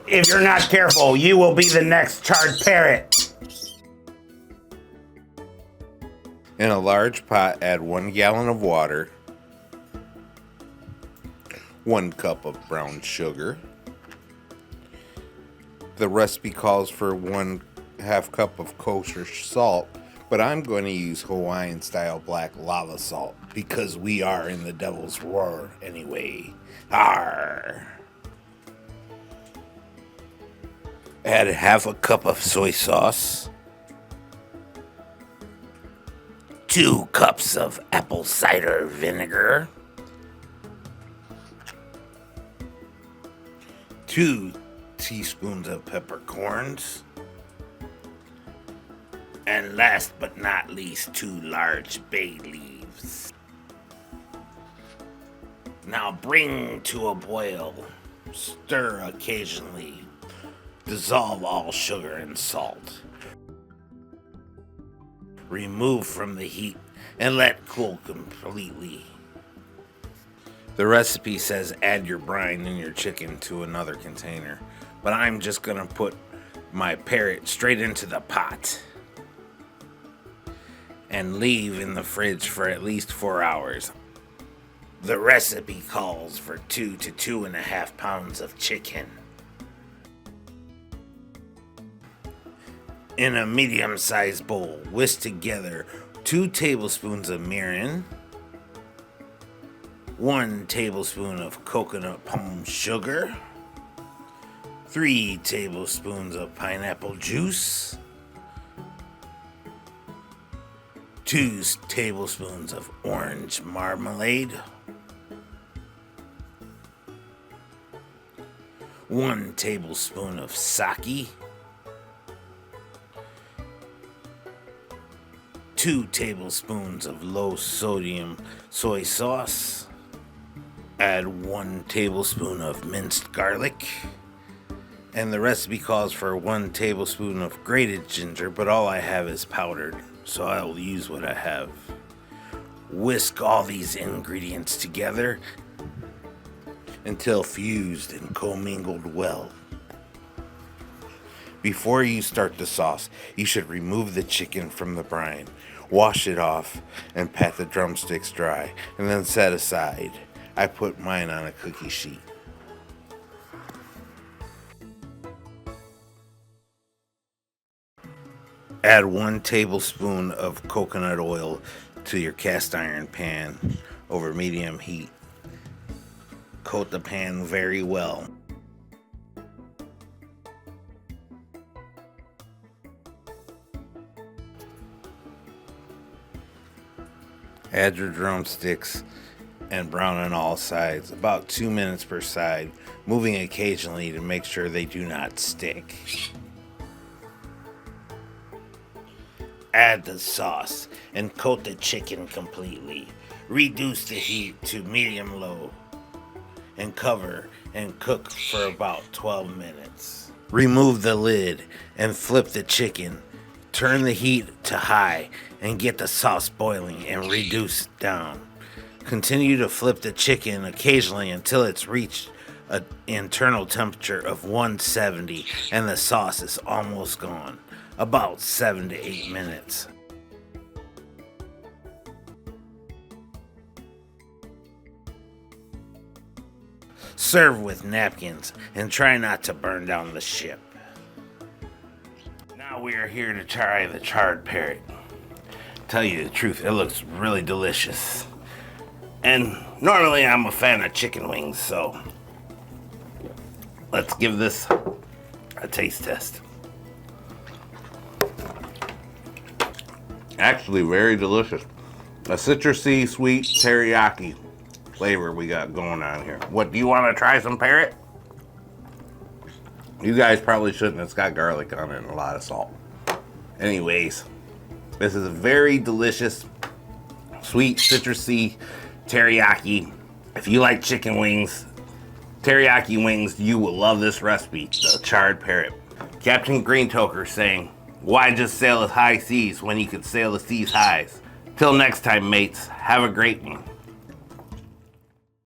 If you're not careful, you will be the next charred parrot. In a large pot, add 1 gallon of water, 1 cup of brown sugar. The recipe calls for 1/2 cup of kosher salt, but I'm going to use Hawaiian style black lava salt because we are in the devil's roar anyway. Arr! Add 1/2 cup of soy sauce, 2 cups of apple cider vinegar, 2 teaspoons of peppercorns, and last but not least, 2 large bay leaves. Now bring to a boil, stir occasionally, dissolve all sugar and salt. Remove from the heat and let cool completely. The recipe says add your brine and your chicken to another container, but I'm just gonna put my parrot straight into the pot and leave in the fridge for at least 4 hours. The recipe calls for 2 to 2.5 pounds of chicken. In a medium-sized bowl, whisk together 2 tablespoons of mirin, 1 tablespoon of coconut palm sugar, 3 tablespoons of pineapple juice, 2 tablespoons of orange marmalade, 1 tablespoon of sake, 2 tablespoons of low-sodium soy sauce. Add 1 tablespoon of minced garlic. And the recipe calls for 1 tablespoon of grated ginger, but all I have is powdered, so I will use what I have. Whisk all these ingredients together until fused and commingled well. Before you start the sauce, you should remove the chicken from the brine, wash it off, and pat the drumsticks dry, and then set aside. I put mine on a cookie sheet. Add 1 tablespoon of coconut oil to your cast iron pan over medium heat. Coat the pan very well. Add your drumsticks and brown on all sides, about 2 minutes per side, moving occasionally to make sure they do not stick. Add the sauce and coat the chicken completely. Reduce the heat to medium-low and cover and cook for about 12 minutes. Remove the lid and flip the chicken. Turn the heat to high and get the sauce boiling and reduce it down. Continue to flip the chicken occasionally until it's reached an internal temperature of 170 and the sauce is almost gone, about 7 to 8 minutes. Serve with napkins and try not to burn down the ship. Now we are here to try the charred parrot. Tell you the truth, it looks really delicious. And normally I'm a fan of chicken wings, so let's give this a taste test. Actually, very delicious. A citrusy, sweet teriyaki flavor we got going on here. What, do you want to try some parrot? You guys probably shouldn't. It's got garlic on it and a lot of salt. Anyways, this is a very delicious, sweet, citrusy teriyaki. If you like chicken wings, teriyaki wings, you will love this recipe, the charred parrot. Captain Greentoker saying, why just sail the high seas when you could sail the seas highs? Till next time, mates, have a great one.